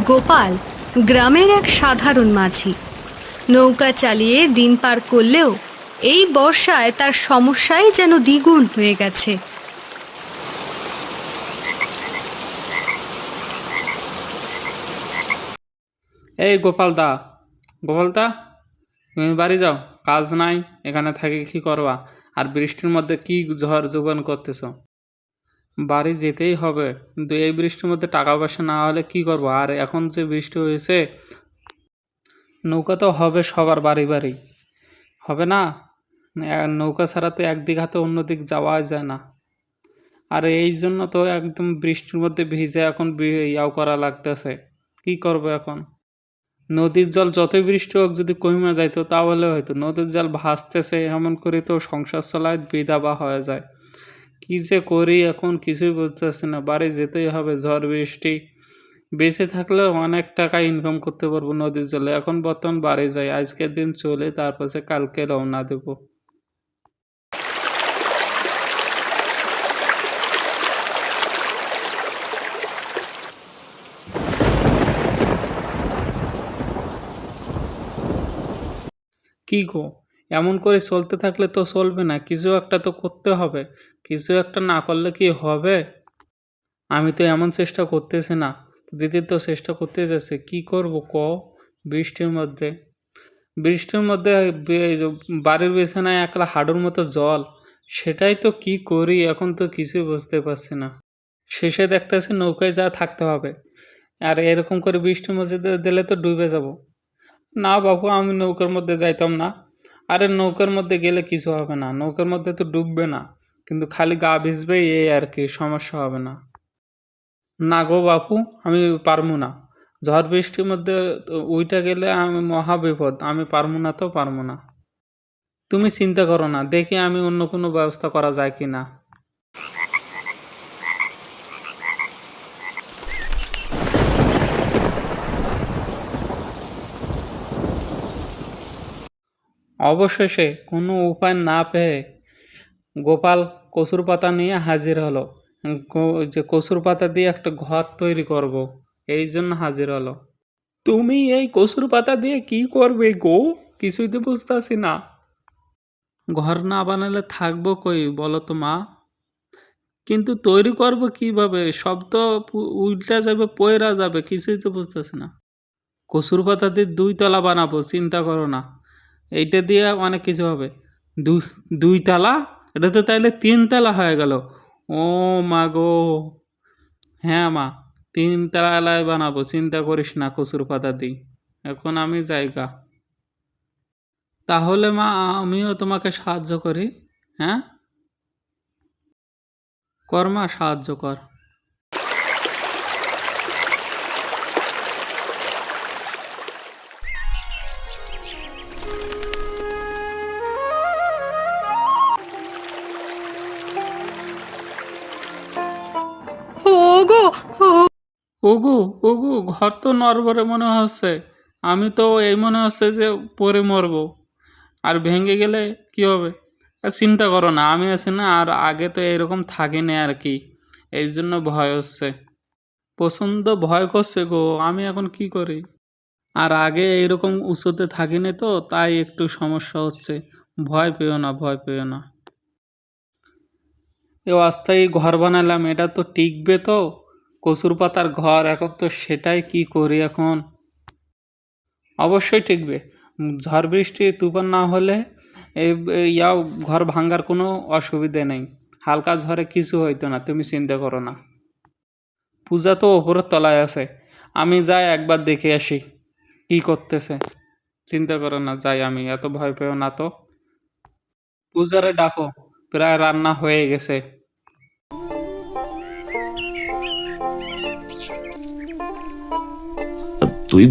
গোপাল গ্রামের এক সাধারণ মাঝি। নৌকা চালিয়ে দিন পার করলেও এই বর্ষায় তার সমস্যাই যেন দ্বিগুণ হয়ে গেছে। এই গোপালদা, গোপালদা, তুমি বাড়ি যাও, কাজ নাই, এখানে থাকি কি করবা? আর বৃষ্টির মধ্যে কি ঝড় জোগান করতেছ? বাড়ি যেতেই হবে, কিন্তু এই বৃষ্টির মধ্যে টাকা পয়সা না হলে কি করবো? আর এখন যে বৃষ্টি হয়েছে, নৌকা তো হবে সবার বাড়ি বাড়ি, হবে না? নৌকা ছাড়া তো একদিক হাতে অন্য দিক যাওয়া যায় না। আর এই জন্য তো একদম বৃষ্টির মধ্যে ভিজে এখন ইয়াও করা লাগতেছে। কি করবো এখন? নদীর জল যতই বৃষ্টি হোক যদি কমে যাইতো তাহলে হয়তো, নদীর জল ভাসতেছে এমন করে তো সংসার চলায় বিধবা হয়ে যায়। কি যে করি এখন কিছুই বুঝতেছি না। বাড়ি যেতেই হবে, ঝড় বৃষ্টি বেঁচে থাকলেও অনেক টাকা ইনকাম করতে পারবো নদীর জলে। এখন বর্তমান বাড়ি যাই, আজকের দিন চলে তারপর কালকে রওনা দেবো। কি গো, এমন করে চলতে থাকলে তো চলবে না, কিছু একটা তো করতে হবে। কিছু একটা না করলে কি হবে? আমি তো এমন চেষ্টা করতেছি না, প্রতিদিন তো চেষ্টা করতে যাচ্ছে। কি করব ক? বৃষ্টির মধ্যে, বৃষ্টির মধ্যে এই যে বাড়ির বিছানায় একলা হাঁটুর মতো জল, সেটাই তো কি করি এখন তো কিছুই বুঝতে পারছি না। শেষে দেখতেছি নৌকায় যা থাকতে হবে। আর এরকম করে বৃষ্টির মধ্যে দিলে তো ডুবে যাব। না বাবু, আমি নৌকার মধ্যে যাইতাম না। আরে নৌকার মধ্যে গেলে কিছু হবে না, নৌকার মধ্যে তো ডুববে না, কিন্তু খালি গা ভিজবে, এই আর কি, সমস্যা হবে না। না গো বাপু, আমি পারবো না। ঝড় বৃষ্টির মধ্যে উইটা গেলে আমি মহা বিপদ, আমি পারবো না, তো পারবো না। তুমি চিন্তা করো না, দেখি আমি অন্য কোনো ব্যবস্থা করা যায় কি না। অবশেষে কোনো উপায় না পেয়ে গোপাল কচুর পাতা নিয়ে হাজির হলো। যে কচুর পাতা দিয়ে একটা ঘর তৈরি করব, এই জন্য হাজির হলো। তুমি এই কচুর পাতা দিয়ে কি করবে গো? কিছুই তো বুঝতেছি না। ঘর না বানালে থাকবো কই বলো তো মা? কিন্তু তৈরি করব কিভাবে? সব তো উল্টা যাবে, পয়রা যাবে, কিছুই তো বুঝতেছি না। কচুর পাতা দিয়ে 2 তলা বানাবো, চিন্তা করো না। এইটা দিয়ে অনেক কিছু হবে। দুই 2 তলা, এটা তো তাইলে 3 তলা হয়ে গেল। ও মা গো! হ্যাঁ মা, 3 তলায় বানাবো, চিন্তা করিস না কচুর পাতা দিই। এখন আমি জায়গা, তাহলে মা আমিও তোমাকে সাহায্য করি। হ্যাঁ, কর মা, সাহায্য কর। ওগো, ওগো, ওগো, ঘর তো নড়বড়ে মনে হচ্ছে। আমি তো এই মনে হচ্ছে যে পড়ে মরবো। আর ভেঙে গেলে কি হবে? আর চিন্তা করো না, আমি আছি না। আর আগে তো এরকম থাকিনি আর কি, এই জন্য ভয় হচ্ছে, প্রচণ্ড ভয় করছে গো। আমি এখন কি করি? আর আগে এইরকম উঁচুতে থাকিনি তো, তাই একটু সমস্যা হচ্ছে। ভয় পেও না, ভয় পেও না। এ অস্থায়ী ঘর বানালাম, এটা তো টিকবে তো? কচুর পাতার ঘর, এখন তো সেটাই কি করি এখন। অবশ্যই টিকবে। ঝড় বৃষ্টি তুফান না হলে এই ইয়াও ঘর ভাঙ্গার কোনো অসুবিধে নেই। হালকা ঝড়ে কিছু হইতো না, তুমি চিন্তা করো না। পূজা তো ওপরের তলায় আছে, আমি যাই একবার দেখে আসি কি করতেছে। চিন্তা করো না, যাই আমি, এত ভয় পেও না তো। পূজারে ডাকো, প্রায় রান্না হয়ে গেছে। তুই